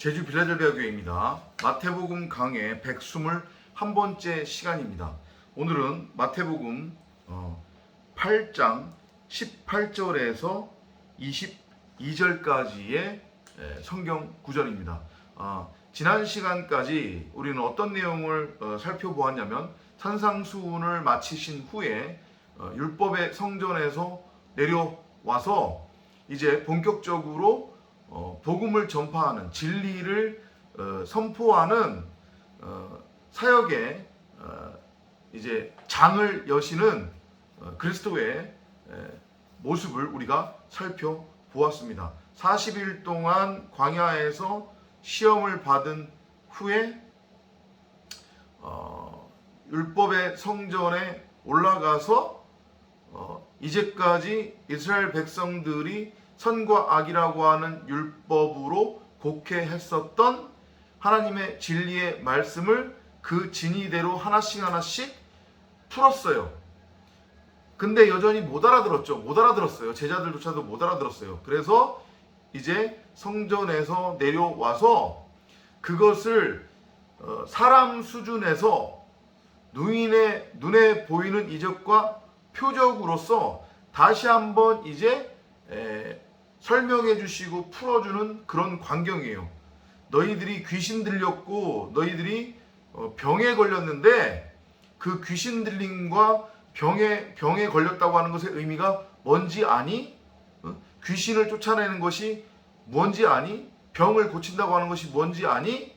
제주 빌라델비아 교회입니다. 마태복음 강해 121번째 시간입니다. 오늘은 마태복음 8장 18절에서 22절까지의 성경 구절입니다. 지난 시간까지 우리는 어떤 내용을 살펴보았냐면 산상수훈을 마치신 후에 율법의 성전에서 내려와서 이제 본격적으로 복음을 전파하는 진리를 선포하는 사역의 이제 장을 여시는 그리스도의 모습을 우리가 살펴보았습니다. 40일 동안 광야에서 시험을 받은 후에 율법의 성전에 올라가서 이제까지 이스라엘 백성들이 선과 악이라고 하는 율법으로 곡해했었던 하나님의 진리의 말씀을 그 진리대로 하나씩 풀었어요. 근데 여전히 못 알아들었어요. 제자들조차도 못 알아들었어요. 그래서 이제 성전에서 내려와서 그것을 사람 수준에서 누인의 눈에 보이는 이적과 표적으로서 다시 한번 이제 설명해 주시고 풀어주는 그런 광경이에요. 너희들이 귀신 들렸고 너희들이 병에 걸렸는데 그 귀신 들림과 병에 걸렸다고 하는 것의 의미가 뭔지 아니? 귀신을 쫓아내는 것이 뭔지 아니? 병을 고친다고 하는 것이 뭔지 아니?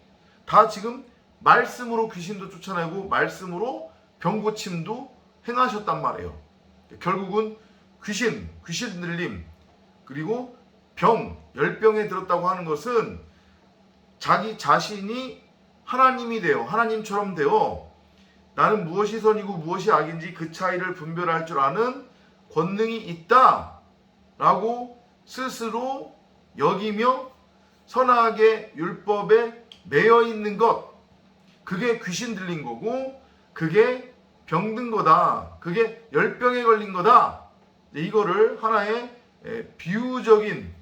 다 지금 말씀으로 귀신도 쫓아내고 말씀으로 병 고침도 행하셨단 말이에요. 결국은 귀신 들림 그리고 열병에 들었다고 하는 것은 자기 자신이 하나님이 되어 하나님처럼 되어 나는 무엇이 선이고 무엇이 악인지 그 차이를 분별할 줄 아는 권능이 있다라고 스스로 여기며 선악의 율법에 매여 있는 것, 그게 귀신 들린 거고 그게 병든 거다, 그게 열병에 걸린 거다. 이거를 하나의 비유적인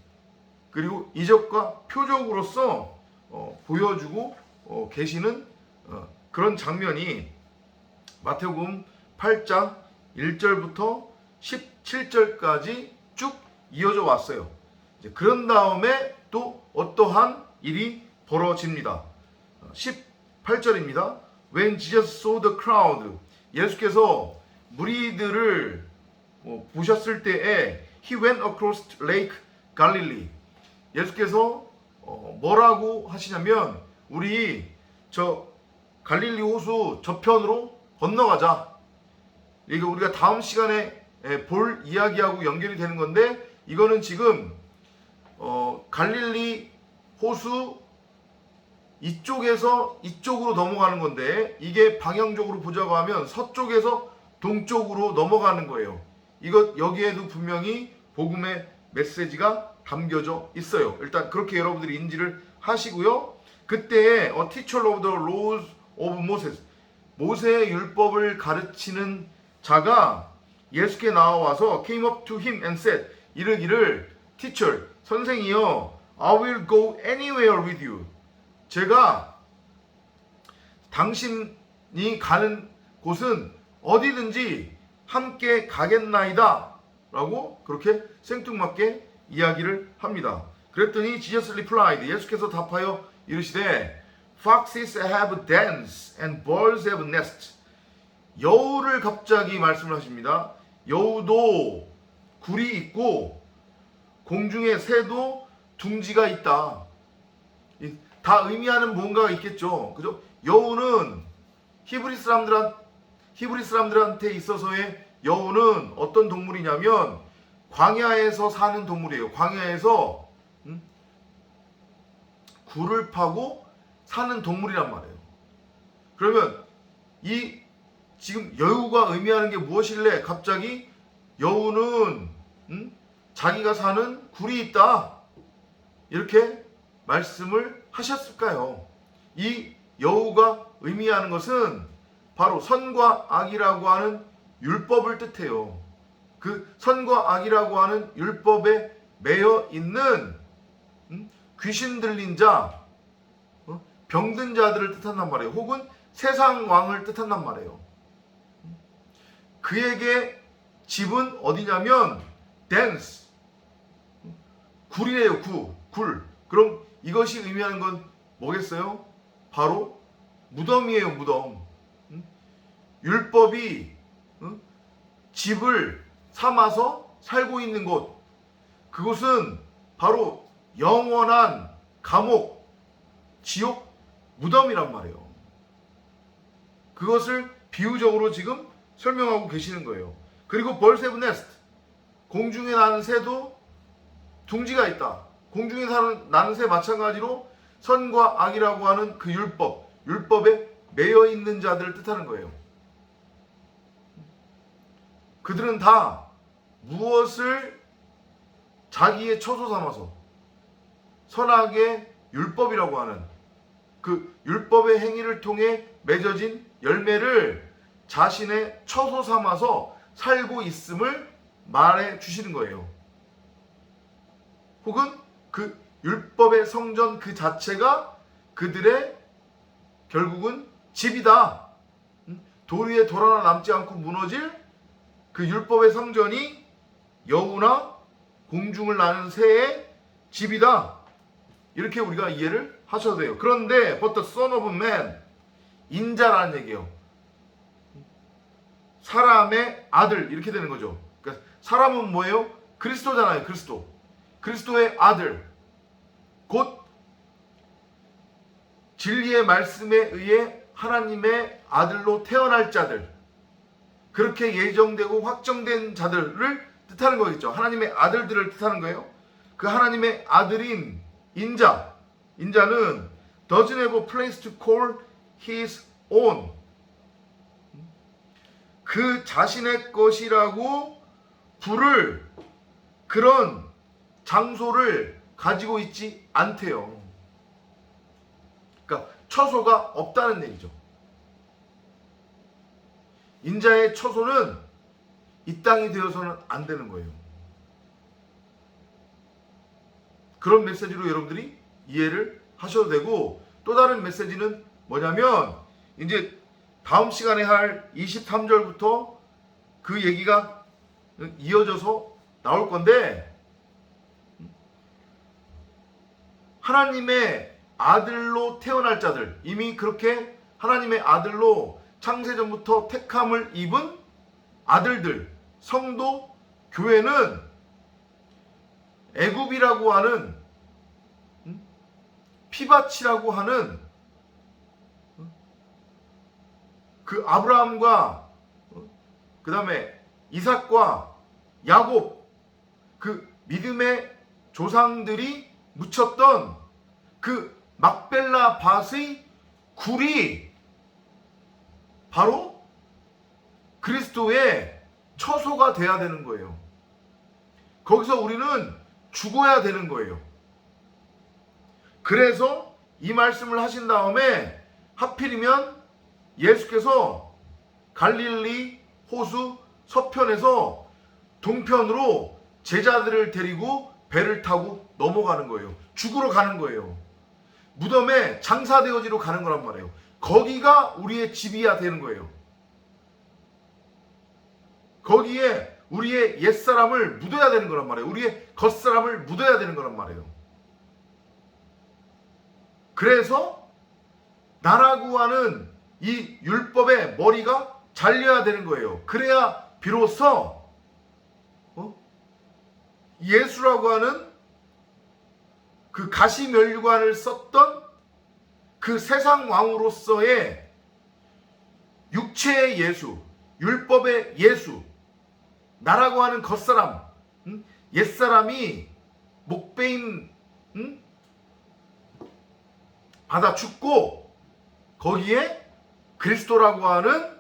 그리고 이적과 표적으로서 보여주고 계시는 그런 장면이 마태복음 8장 1절부터 17절까지 쭉 이어져 왔어요. 그런 다음에 또 어떠한 일이 벌어집니다. 18절입니다. When Jesus saw the crowd, 예수께서 무리들을 보셨을 때에 He went across Lake Galilee. 예수께서 뭐라고 하시냐면 우리 저 갈릴리 호수 저편으로 건너가자. 이게 우리가 다음 시간에 볼 이야기하고 연결이 되는 건데 이거는 지금 갈릴리 호수 이쪽에서 이쪽으로 넘어가는 건데 이게 방향적으로 보자고 하면 서쪽에서 동쪽으로 넘어가는 거예요. 이것 여기에도 분명히 복음의 메시지가 담겨져 있어요. 일단 그렇게 여러분들이 인지를 하시고요. 그때 A teacher of the laws of Moses, 모세의 율법을 가르치는 자가 예수께 나와서 came up to him and said, 이르기를 teacher, 선생이여, I will go anywhere with you. 제가 당신이 가는 곳은 어디든지 함께 가겠나이다 라고 그렇게 생뚱맞게 이야기를 합니다. 그랬더니 Jesus replied, 예수께서 답하여 이르시되 Foxes have dens and birds have nests. 여우를 갑자기 말씀을 하십니다. 여우도 굴이 있고 공중에 새도 둥지가 있다. 다 의미하는 뭔가가 있겠죠. 그죠? 여우는 히브리 사람들한테 있어서의 여우는 어떤 동물이냐면 광야에서 사는 동물이에요. 광야에서 굴을 파고 사는 동물이란 말이에요. 그러면 이 지금 여우가 의미하는 게 무엇일래? 갑자기 여우는 자기가 사는 굴이 있다. 이렇게 말씀을 하셨을까요? 이 여우가 의미하는 것은 바로 선과 악이라고 하는 율법을 뜻해요. 그 선과 악이라고 하는 율법에 매여 있는 귀신 들린 자, 병든 자들을 뜻한단 말이에요. 혹은 세상 왕을 뜻한단 말이에요. 그에게 집은 어디냐면 댄스, 굴이래요. 굴. 그럼 이것이 의미하는 건 뭐겠어요? 바로 무덤이에요. 무덤. 율법이 집을 삼아서 살고 있는 곳, 그곳은 바로 영원한 감옥, 지옥, 무덤이란 말이에요. 그것을 비유적으로 지금 설명하고 계시는 거예요. 그리고 벌세브 네스트, 공중에 나는 새도 둥지가 있다. 공중에 나는 새 마찬가지로 선과 악이라고 하는 그 율법에 매여 있는 자들을 뜻하는 거예요. 그들은 다 무엇을 자기의 처소 삼아서 선악의 율법이라고 하는 그 율법의 행위를 통해 맺어진 열매를 자신의 처소 삼아서 살고 있음을 말해 주시는 거예요. 혹은 그 율법의 성전 그 자체가 그들의 결국은 집이다. 돌 위에 돌 하나 남지 않고 무너질 그 율법의 성전이 여우나 공중을 나는 새의 집이다. 이렇게 우리가 이해를 하셔도 돼요. 그런데 but the son of man, 인자라는 얘기예요. 사람의 아들, 이렇게 되는 거죠. 그러니까 사람은 뭐예요? 그리스도잖아요. 그리스도의 아들, 곧 진리의 말씀에 의해 하나님의 아들로 태어날 자들, 그렇게 예정되고 확정된 자들을 뜻하는 거겠죠. 하나님의 아들들을 뜻하는 거예요. 그 하나님의 아들인 인자는 doesn't have a place to call his own, 그 자신의 것이라고 부를 그런 장소를 가지고 있지 않대요. 그러니까 처소가 없다는 얘기죠. 인자의 처소는 이 땅이 되어서는 안 되는 거예요. 그런 메시지로 여러분들이 이해를 하셔도 되고, 또 다른 메시지는 뭐냐면 이제 다음 시간에 할 23절부터 그 얘기가 이어져서 나올 건데, 하나님의 아들로 태어날 자들, 이미 그렇게 하나님의 아들로 창세전부터 택함을 입은 아들들, 성도, 교회는 애굽이라고 하는 피바치라고 하는 그 아브라함과 그 다음에 이삭과 야곱, 그 믿음의 조상들이 묻혔던 그 막벨라 밭의 굴이 바로 그리스도의 처소가 돼야 되는 거예요. 거기서 우리는 죽어야 되는 거예요. 그래서 이 말씀을 하신 다음에 하필이면 예수께서 갈릴리 호수 서편에서 동편으로 제자들을 데리고 배를 타고 넘어가는 거예요. 죽으러 가는 거예요. 무덤에 장사되어지러 가는 거란 말이에요. 거기가 우리의 집이야 되는 거예요. 거기에 우리의 옛사람을 묻어야 되는 거란 말이에요. 우리의 겉사람을 묻어야 되는 거란 말이에요. 그래서 나라고 하는 이 율법의 머리가 잘려야 되는 거예요. 그래야 비로소 예수라고 하는 그 가시면류관을 썼던 그 세상 왕으로서의 육체의 예수, 율법의 예수, 나라고 하는 겉사람, 옛사람이 목베인 받아 죽고 거기에 그리스도라고 하는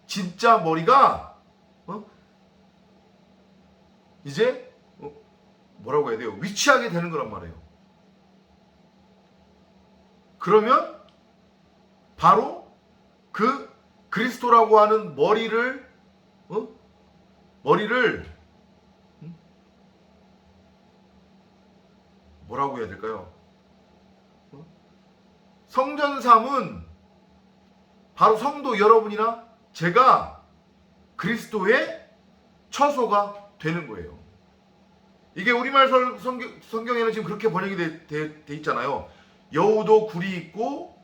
진짜 머리가 이제 뭐라고 해야 돼요? 위치하게 되는 거란 말이에요. 그러면 바로 그 그리스도라고 하는 머리를 뭐라고 해야 될까요? 성전삼은 바로 성도 여러분이나 제가 그리스도의 처소가 되는 거예요. 이게 우리말 성경에는 지금 그렇게 번역이 돼 있잖아요. 여우도 굴이 있고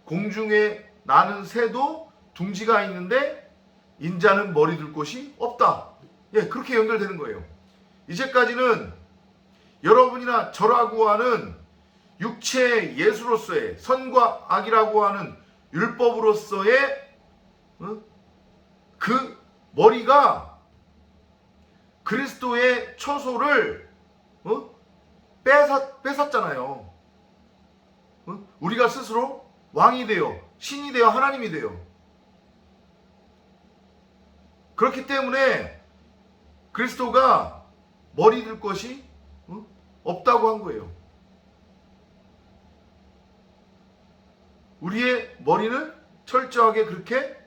공중에 나는 새도 둥지가 있는데 인자는 머리 둘 곳이 없다. 예, 그렇게 연결되는 거예요. 이제까지는 여러분이나 저라고 하는 육체의 예수로서의 선과 악이라고 하는 율법으로서의 그 머리가 그리스도의 처소를 뺏었잖아요. 우리가 스스로 왕이 되어 신이 되어 하나님이 되어 그렇기 때문에 그리스도가 머리 들 것이 없다고 한 거예요. 우리의 머리는 철저하게 그렇게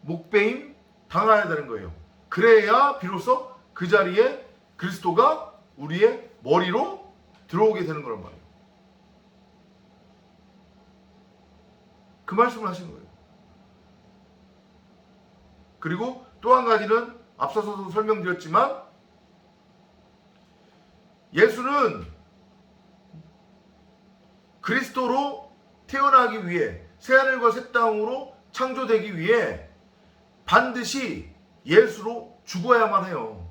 목베임 당해야 되는 거예요. 그래야 비로소 그 자리에 그리스도가 우리의 머리로 들어오게 되는 거란 말이에요. 그 말씀을 하시는 거예요. 그리고 또 한 가지는 앞서서도 설명드렸지만 예수는 그리스도로 태어나기 위해 새하늘과 새 땅으로 창조되기 위해 반드시 예수로 죽어야만 해요.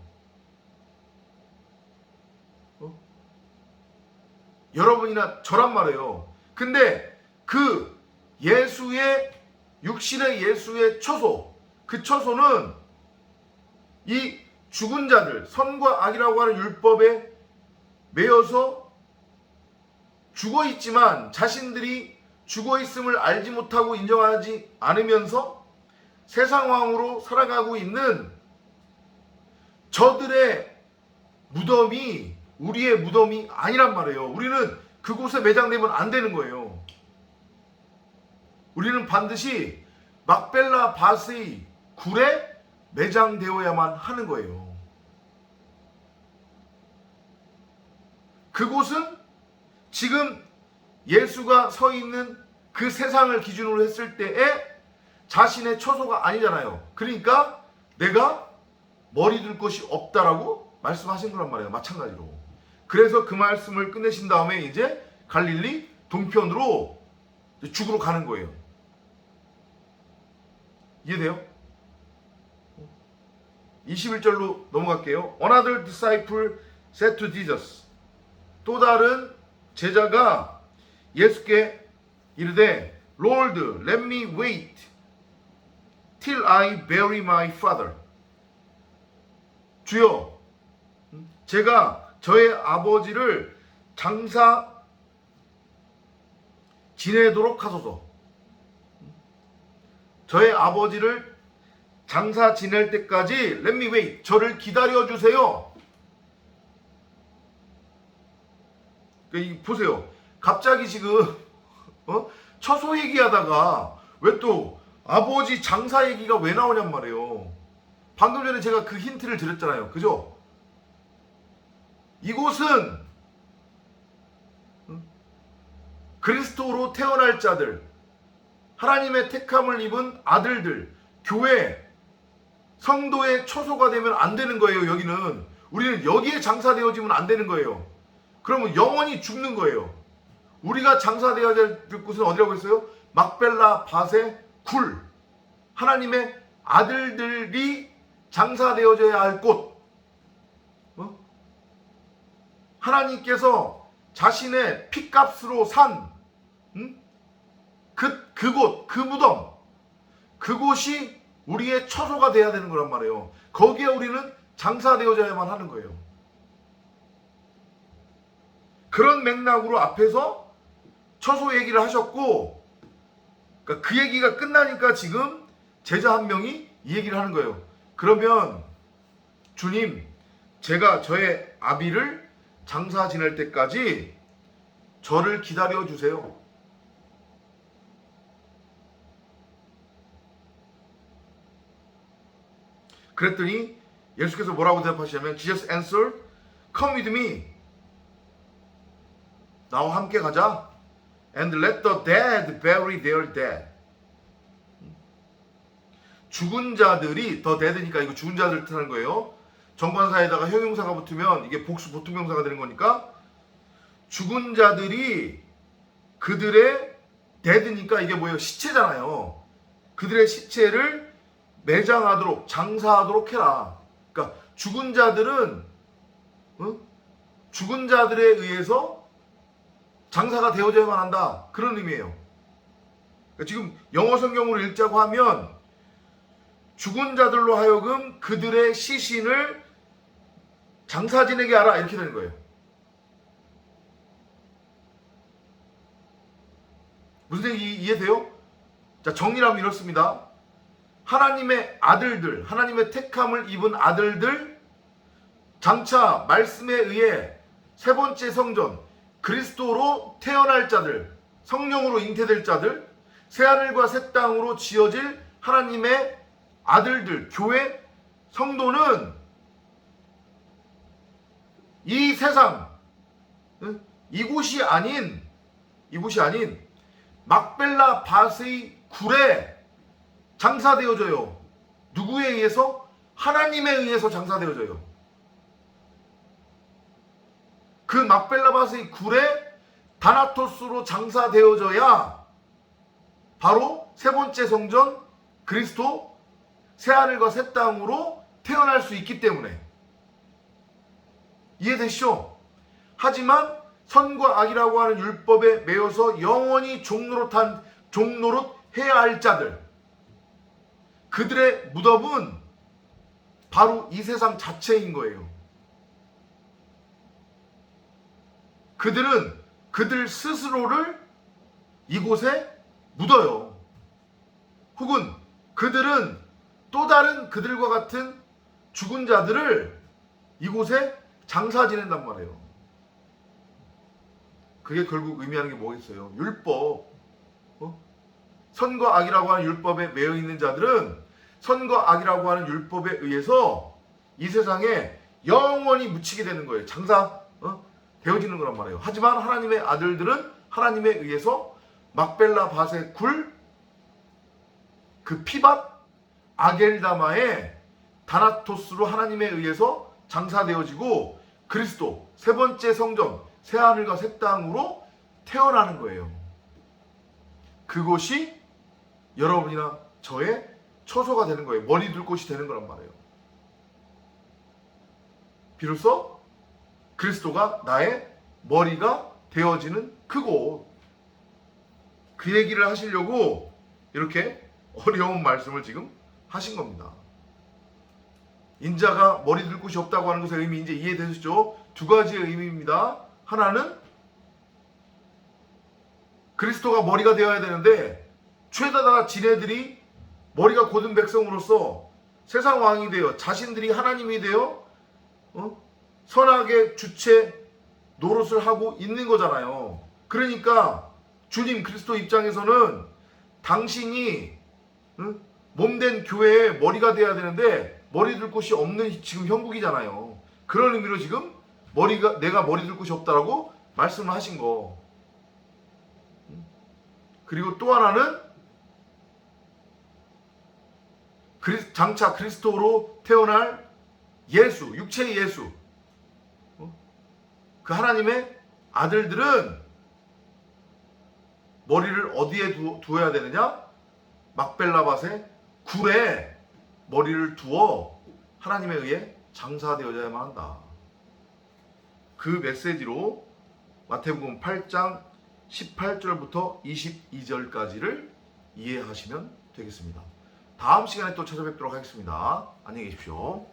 여러분이나 저란 말이에요. 근데 그 예수의 육신의 예수의 처소, 그 처소는 이 죽은 자들, 선과 악이라고 하는 율법에 매여서 죽어 있지만 자신들이 죽어 있음을 알지 못하고 인정하지 않으면서 세상 왕으로 살아가고 있는 저들의 무덤이 우리의 무덤이 아니란 말이에요. 우리는 그곳에 매장되면 안 되는 거예요. 우리는 반드시 막벨라 밭의 굴에 매장되어야만 하는 거예요. 그곳은 지금 예수가 서 있는 그 세상을 기준으로 했을 때에 자신의 처소가 아니잖아요. 그러니까 내가 머리 둘 곳이 없다라고 말씀하신 거란 말이에요. 마찬가지로. 그래서 그 말씀을 끝내신 다음에 이제 갈릴리 동편으로 죽으러 가는 거예요. 이해돼요? 21절로 넘어갈게요. Another disciple said to Jesus. 또 다른 제자가 예수께 이르되 Lord, let me wait till I bury my father. 주여, 제가 저의 아버지를 장사 지내도록 하소서. 저의 아버지를 장사 지낼 때까지 let me wait. 저를 기다려 주세요. 보세요. 갑자기 지금 처소 얘기하다가 왜 또 아버지 장사 얘기가 왜 나오냔 말이에요. 방금 전에 제가 그 힌트를 드렸잖아요. 그죠? 이곳은 그리스도로 태어날 자들, 하나님의 택함을 입은 아들들, 교회, 성도의 처소가 되면 안 되는 거예요. 여기는 우리는 여기에 장사되어지면 안 되는 거예요. 그러면 영원히 죽는 거예요. 우리가 장사되어야 될 곳은 어디라고 했어요? 막벨라 밭의 굴, 하나님의 아들들이 장사되어져야 할 곳. 하나님께서 자신의 피값으로 산 그곳, 그 무덤, 그곳이 우리의 처소가 돼야 되는 거란 말이에요. 거기에 우리는 장사되어져야만 하는 거예요. 그런 맥락으로 앞에서 처소 얘기를 하셨고, 그러니까 그 얘기가 끝나니까 지금 제자 한 명이 이 얘기를 하는 거예요. 그러면 주님, 제가 저의 아비를 장사 지낼 때까지 저를 기다려 주세요. 그랬더니 예수께서 뭐라고 대답하시냐면 Jesus answered, Come with me. 나와 함께 가자. And let the dead bury their dead. 죽은 자들이 더 dead니까 이거 죽은 자들 뜻하는 거예요. 정관사에다가 형용사가 붙으면 이게 복수 보통명사가 되는 거니까 죽은 자들이 그들의 dead니까 이게 뭐예요? 시체잖아요. 그들의 시체를 매장하도록 장사하도록 해라. 그러니까 죽은 자들은 죽은 자들에 의해서 장사가 되어져야만 한다. 그런 의미예요. 그러니까 지금 영어 성경으로 읽자고 하면 죽은 자들로 하여금 그들의 시신을 장사 지내게 하라 이렇게 되는 거예요. 무슨 얘기 이해돼요? 자, 정리하면 이렇습니다. 하나님의 아들들, 하나님의 택함을 입은 아들들, 장차 말씀에 의해 세 번째 성전, 그리스도로 태어날 자들, 성령으로 잉태될 자들, 새하늘과 새 땅으로 지어질 하나님의 아들들, 교회, 성도는 이 세상, 이곳이 아닌 막벨라 밭의 굴에 장사되어져요. 누구에 의해서? 하나님에 의해서 장사되어져요. 그 막벨라 밭의 굴에 다나토스로 장사되어져야 바로 세 번째 성전 그리스도 새하늘과 새 땅으로 태어날 수 있기 때문에. 이해되시죠? 하지만 선과 악이라고 하는 율법에 매여서 영원히 종노릇해야 할 자들, 그들의 무덤은 바로 이 세상 자체인 거예요. 그들은 그들 스스로를 이곳에 묻어요. 혹은 그들은 또 다른 그들과 같은 죽은 자들을 이곳에 장사 지낸단 말이에요. 그게 결국 의미하는 게 뭐겠어요? 율법. 선과 악이라고 하는 율법에 매여 있는 자들은 선과 악이라고 하는 율법에 의해서 이 세상에 영원히 묻히게 되는 거예요. 장사 되어지는 거란 말이에요. 하지만 하나님의 아들들은 하나님에 의해서 막벨라 밭의 굴, 그 피밭, 아겔다마의 다나토스로 하나님에 의해서 장사되어지고 그리스도 세 번째 성전 새하늘과 새 땅으로 태어나는 거예요. 그곳이 여러분이나 저의 처소가 되는 거예요. 머리 둘 곳이 되는 거란 말이에요. 비로소 그리스도가 나의 머리가 되어지는 그곳. 그 얘기를 하시려고 이렇게 어려운 말씀을 지금 하신 겁니다. 인자가 머리 둘 곳이 없다고 하는 것의 의미 이제 이해되셨죠? 두 가지의 의미입니다. 하나는 그리스도가 머리가 되어야 되는데 죄에다가 지네들이 머리가 곧은 백성으로서 세상 왕이 되어 자신들이 하나님이 되어 선악의 주체 노릇을 하고 있는 거잖아요. 그러니까 주님 그리스도 입장에서는 당신이 몸된 교회의 머리가 돼야 되는데 머리 둘 곳이 없는 지금 형국이잖아요. 그런 의미로 지금 내가 머리 둘 곳이 없다라고 말씀을 하신 거. 그리고 또 하나는 장차 그리스도로 태어날 예수, 육체의 예수. 그 하나님의 아들들은 머리를 어디에 두어야 되느냐? 막벨라밭의 굴에 머리를 두어 하나님에 의해 장사되어야만 한다. 그 메시지로 마태복음 8장 18절부터 22절까지를 이해하시면 되겠습니다. 다음 시간에 또 찾아뵙도록 하겠습니다. 안녕히 계십시오.